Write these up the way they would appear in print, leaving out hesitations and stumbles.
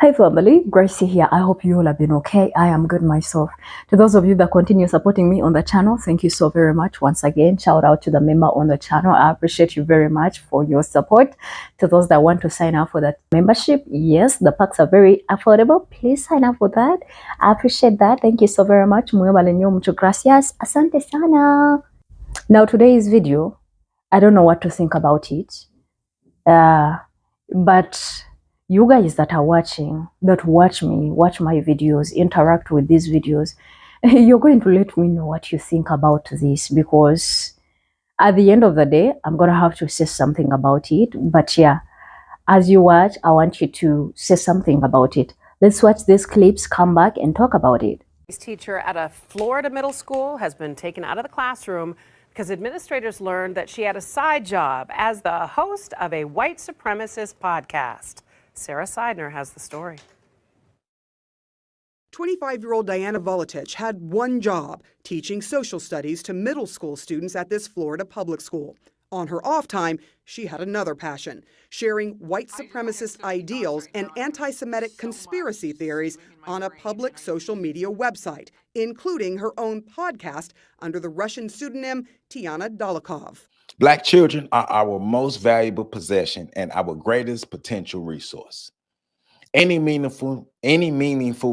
Hi family, Gracie here. I hope you all have been okay. I am good myself. To those of you that continue supporting me on the channel, thank you so very much. Once again, shout out to the member on the channel. I appreciate you very much for your support. To those that want to sign up for that membership, yes, the packs are very affordable. Please sign up for that. I appreciate that. Thank you so very much. Muchas gracias. Asante sana. Now today's video, I don't know what to think about it. But you guys that are watching, that watch me, watch my videos, interact with these videos, you're going to let me know what you think about this, because at the end of the day, I'm going to have to say something about it. But yeah, as you watch, I want you to say something about it. Let's watch these clips, come back and talk about it. This teacher at a Florida middle school has been taken out of the classroom because administrators learned that she had a side job as the host of a white supremacist podcast. Sarah Seidner has the story. 25-year-old Diana Volatich had one job, teaching social studies to middle school students at this Florida public school. On her off time, she had another passion, sharing white supremacist ideals and anti-Semitic conspiracy theories on a public social media website, including her own podcast under the Russian pseudonym Tiana Dolokhov. Black children are our most valuable possession and our greatest potential resource. Any meaningful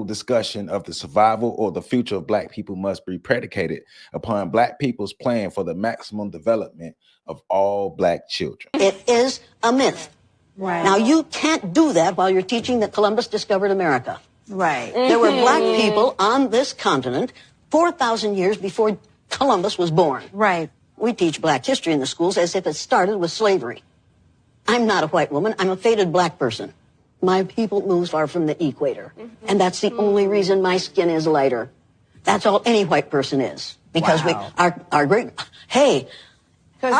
discussion of the survival or the future of Black people must be predicated upon Black people's plan for the maximum development of all Black children. It is a myth. Right. Now, you can't do that while you're teaching that Columbus discovered America. Right. There were Black people on this continent 4,000 years before Columbus was born. Right. We teach Black history in the schools as if it started with slavery. I'm not a white woman. I'm a faded Black person. My people move far from the equator. And that's the only reason my skin is lighter. That's all any white person is. Because our great, hey. Because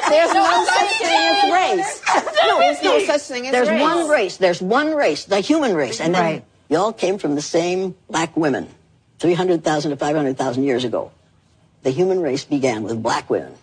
there's no such thing as race. There's no such thing as race. There's one race. There's one race, the human race. And then y'all came from the same Black women 300,000 to 500,000 years ago. The human race began with Black women.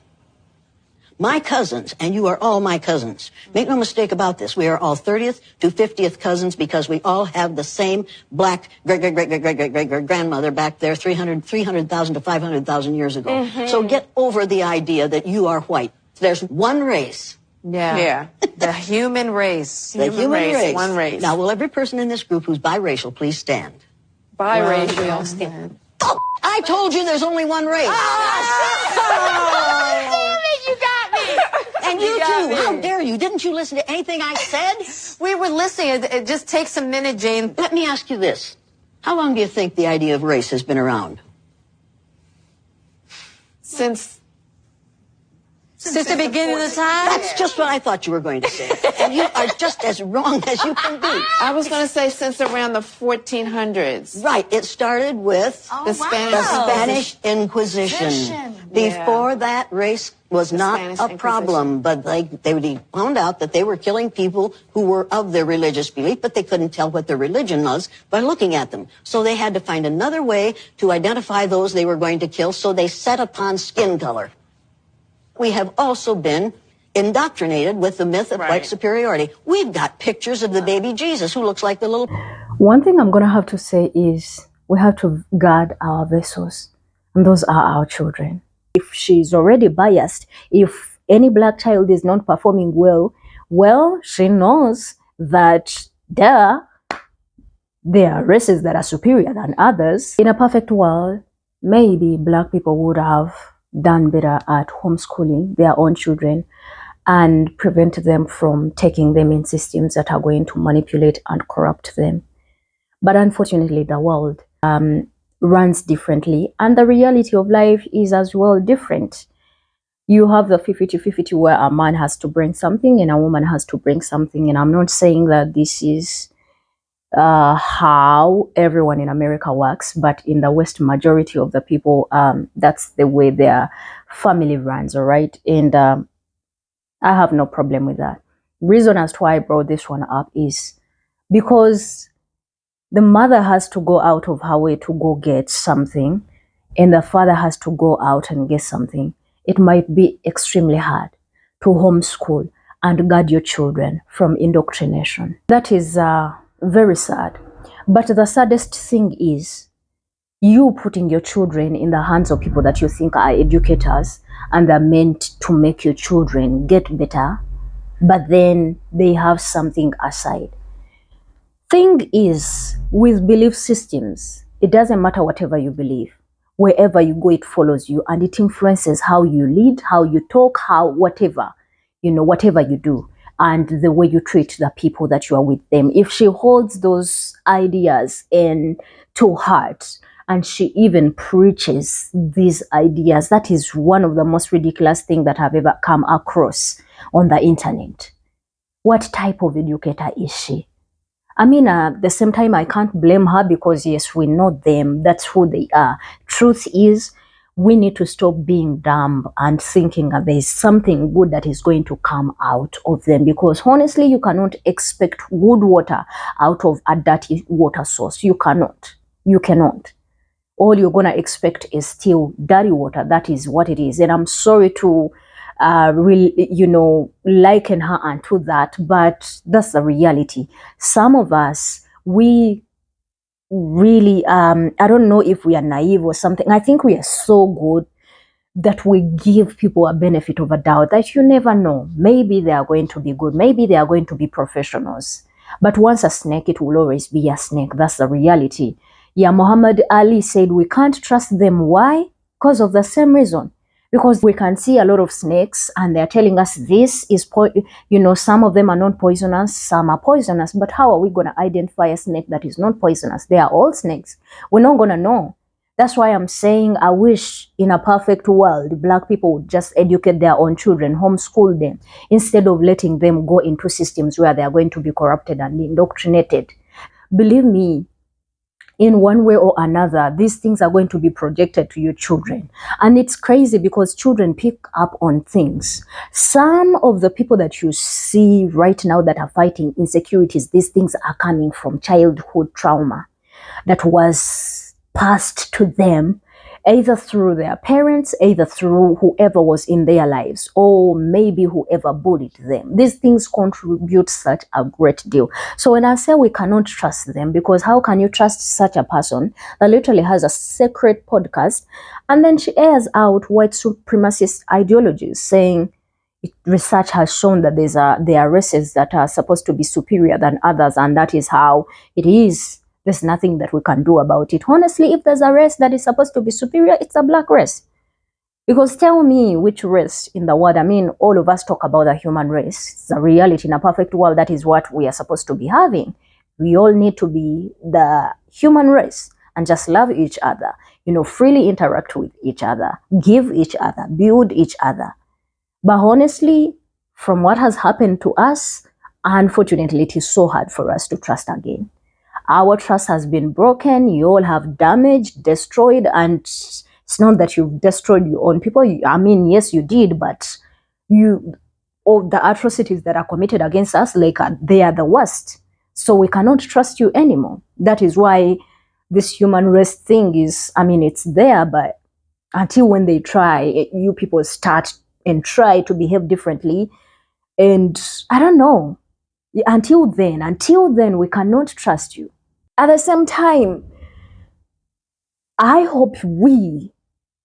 My cousins, and you are all my cousins. Make no mistake about this. We are all 30th to 50th cousins because we all have the same Black great-great-great-great-great-great-grandmother back there 300,000 to 500,000 years ago. So get over the idea that you are white. There's one race. Yeah. The human race. The human race. One race. Now, will every person in this group who's biracial please stand? Biracial. Oh, I told you there's only one race. And you too. How dare you? Didn't you listen to anything I said? We were listening. It just takes a minute, Jane. Let me ask you this. How long do you think the idea of race has been around? Since the beginning of the time? That's just what I thought you were going to say. And you are just as wrong as you can be. I was going to say since around the 1400s. Right. It started with The Spanish Inquisition. Before that, race was not a problem, but they found out that they were killing people who were of their religious belief, but they couldn't tell what their religion was by looking at them. So they had to find another way to identify those they were going to kill, so they set upon skin color. We have also been indoctrinated with the myth of white superiority. We've got pictures of the baby Jesus who looks like the little... One thing I'm going to have to say is we have to guard our vessels, and those are our children. If she's already biased, if any Black child is not performing well, she knows that there are races that are superior than others. In a perfect world, maybe Black people would have done better at homeschooling their own children and prevent them from taking them in systems that are going to manipulate and corrupt them. But unfortunately, the world runs differently, and the reality of life is as well different. You have the 50-50 where a man has to bring something and a woman has to bring something, and I'm not saying that this is how everyone in America works, but in the West, majority of the people, that's the way their family runs, all right? And I have no problem with that. Reason as to why I brought this one up is because the mother has to go out of her way to go get something, and the father has to go out and get something. It might be extremely hard to homeschool and guard your children from indoctrination. That is Very sad. But the saddest thing is you putting your children in the hands of people that you think are educators and they're meant to make your children get better, but then they have something aside. Thing is, with belief systems, it doesn't matter whatever you believe. Wherever you go, it follows you and it influences how you lead, how you talk, how whatever, whatever you do, and the way you treat the people that you are with them. If she holds those ideas in to heart and she even preaches these ideas, that is one of the most ridiculous things that I've ever come across on the internet. What type of educator is she? I mean, at the same time, I can't blame her because, yes, we know them. That's who they are. Truth is, we need to stop being dumb and thinking that there's something good that is going to come out of them, because honestly, you cannot expect good water out of a dirty water source. You cannot. You cannot. All you're going to expect is still dirty water. That is what it is. And I'm sorry to liken her unto that, but that's the reality. Some of us, we really, I don't know if we are naive or something. I think we are so good that we give people a benefit of a doubt that you never know. Maybe they are going to be good. Maybe they are going to be professionals. But once a snake, it will always be a snake. That's the reality. Yeah, Muhammad Ali said we can't trust them. Why? Because of the same reason. Because we can see a lot of snakes and they're telling us this is, some of them are not poisonous, some are poisonous. But how are we going to identify a snake that is not poisonous? They are all snakes. We're not going to know. That's why I'm saying I wish in a perfect world, Black people would just educate their own children, homeschool them, instead of letting them go into systems where they are going to be corrupted and indoctrinated. Believe me, in one way or another, these things are going to be projected to your children. And it's crazy because children pick up on things. Some of the people that you see right now that are fighting insecurities, these things are coming from childhood trauma that was passed to them either through their parents, either through whoever was in their lives, or maybe whoever bullied them. These things contribute such a great deal. So when I say we cannot trust them, because how can you trust such a person that literally has a secret podcast and then she airs out white supremacist ideologies saying research has shown that there are races that are supposed to be superior than others, and that is how it is. There's nothing that we can do about it. Honestly, if there's a race that is supposed to be superior, it's a Black race. Because tell me which race in the world, I mean, all of us talk about the human race. It's a reality. In a perfect world, that is what we are supposed to be having. We all need to be the human race and just love each other, freely interact with each other, give each other, build each other. But honestly, from what has happened to us, unfortunately, it is so hard for us to trust again. Our trust has been broken. You all have damaged, destroyed, and it's not that you've destroyed your own people. I mean, yes, you did, but all the atrocities that are committed against us, they are the worst. So we cannot trust you anymore. That is why this human race thing is, it's there, but until when they try, you people start and try to behave differently. And I don't know. Until then, we cannot trust you. At the same time, I hope we,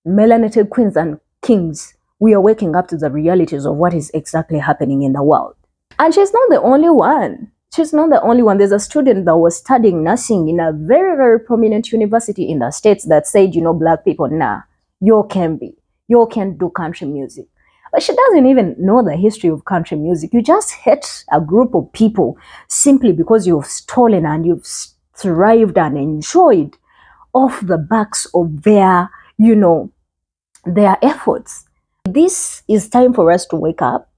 melanated queens and kings, we are waking up to the realities of what is exactly happening in the world. And she's not the only one. She's not the only one. There's a student that was studying nursing in a very, very prominent university in the States that said, Black people, nah, you can't do country music. But she doesn't even know the history of country music. You just hate a group of people simply because you've stolen and you've thrived and enjoyed off the backs of their efforts. This is time for us to wake up,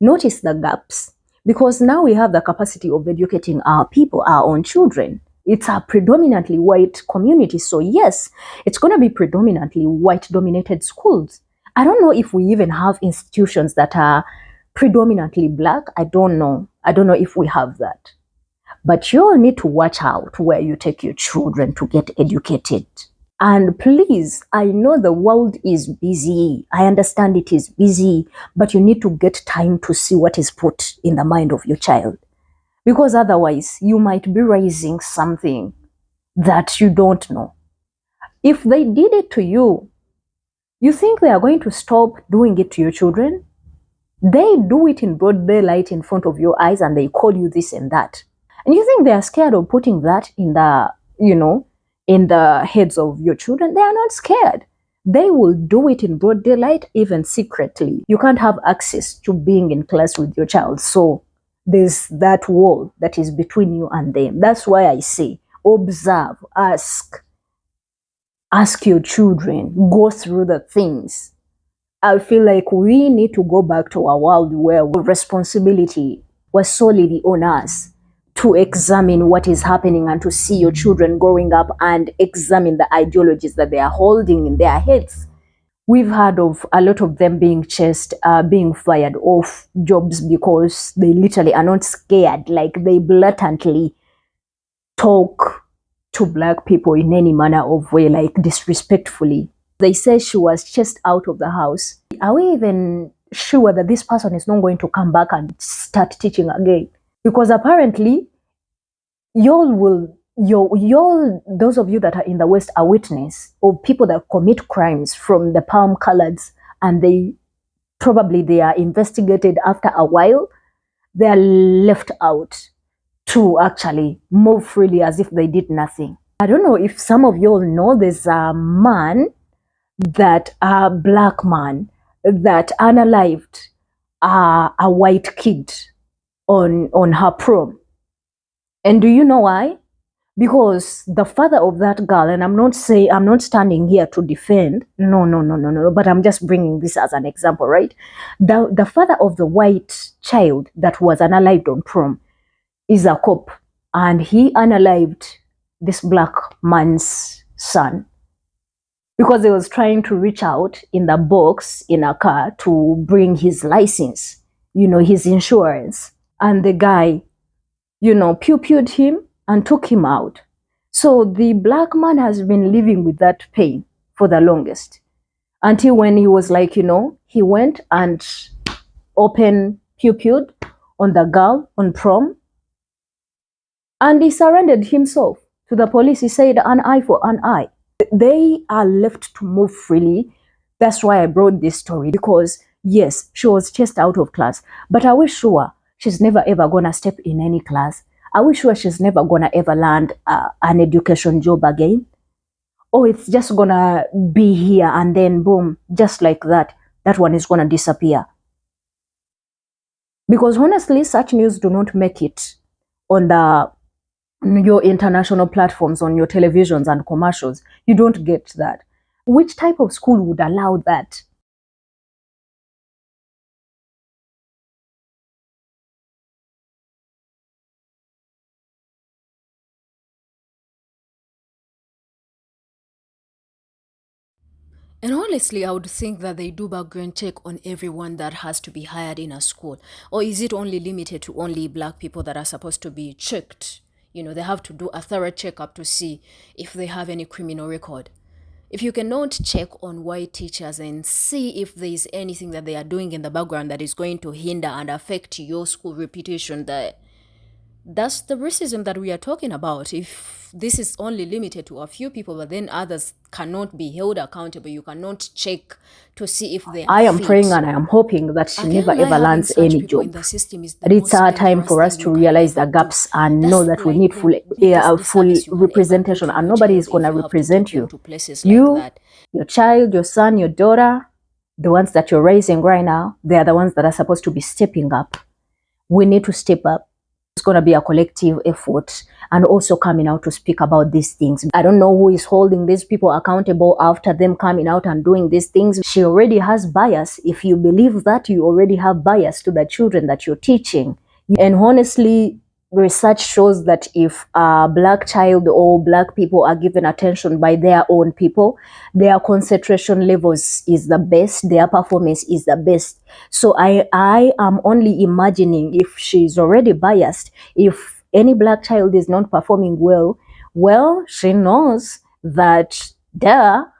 notice the gaps, because now we have the capacity of educating our people, our own children. It's a predominantly white community. So yes, it's going to be predominantly white dominated schools. I don't know if we even have institutions that are predominantly Black. I don't know if we have that. But you all need to watch out where you take your children to get educated. And please, I know the world is busy. I understand it is busy, but you need to get time to see what is put in the mind of your child. because otherwise you might be raising something that you don't know. If they did it to you, you think they are going to stop doing it to your children? They do it in broad daylight in front of your eyes and they call you this and that. And you think they are scared of putting that in the, in the heads of your children? They are not scared. They will do it in broad daylight, even secretly. You can't have access to being in class with your child. So there's that wall that is between you and them. That's why I say, observe, ask your children, go through the things. I feel like we need to go back to a world where responsibility was solely on us to examine what is happening and to see your children growing up and examine the ideologies that they are holding in their heads. We've heard of a lot of them being chased, being fired off jobs because they literally are not scared, like they blatantly talk to Black people in any manner of way, like disrespectfully. They say she was chased out of the house. Are we even sure that this person is not going to come back and start teaching again? Because apparently, those of you that are in the West are witness of people that commit crimes from the palm coloreds, and they are investigated after a while. They are left out to actually move freely as if they did nothing. I don't know if some of you all know there's a Black man that unalived a white kid on her prom. And do you know why? Because the father of that girl, and I'm not standing here to defend, no, but I'm just bringing this as an example, right? The father of the white child that was unalived on prom is a cop, and he unalived this Black man's son because he was trying to reach out in the box in a car to bring his license, his insurance. And the guy, pew-pewed him and took him out. So the Black man has been living with that pain for the longest, until when he was like, he went and open pew-pewed on the girl on prom, and he surrendered himself to the police. He said, an eye for an eye. They are left to move freely. That's why I brought this story, because yes, she was chased out of class, but are we sure she's never ever gonna step in any class? Are we sure she's never gonna ever land an education job again? Or it's just gonna be here and then boom, just like that one is gonna disappear? Because honestly, such news do not make it on your international platforms, on your televisions and commercials. You don't get that. Which type of school would allow that? And honestly, I would think that they do background check on everyone that has to be hired in a school. Or is it only limited to only Black people that are supposed to be checked? They have to do a thorough checkup to see if they have any criminal record. If you cannot check on white teachers and see if there is anything that they are doing in the background that is going to hinder and affect your school reputation, that's the racism that we are talking about. If this is only limited to a few people, but then others cannot be held accountable, you cannot check to see if they are I am fit. praying and I am hoping that she Again, never why ever having lands such any people job. in the system is the But it's most our time dangerous for us thing to you can realize the ever do. gaps and That's know that we like need the full biggest full disservice you can ever do representation, to and your nobody is child going if to you have to represent take them you. to places like You, that. your child, your son, your daughter, the ones that you're raising right now, they are the ones that are supposed to be stepping up. We need to step up. It's going to be a collective effort, and also coming out to speak about these things. I don't know who is holding these people accountable after them coming out and doing these things. She already has bias. If you believe that, you already have bias to the children that you're teaching. And honestly, research shows that if a Black child or Black people are given attention by their own people, their concentration levels is the best, their performance is the best. So I am only imagining, if she's already biased, if any Black child is not performing well, she knows that there are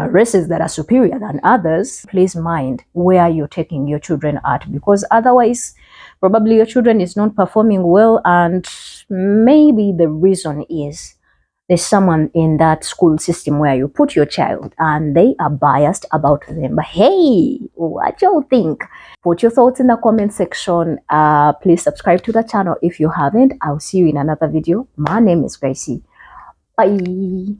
races that are superior than others. Please mind where you're taking your children at, because otherwise Probably your children is not performing well, and maybe the reason is there's someone in that school system where you put your child and they are biased about them. But hey, what y'all think? Put your thoughts in the comment section. Please subscribe to the channel if you haven't. I'll see you in another video. My name is Gracie. Bye.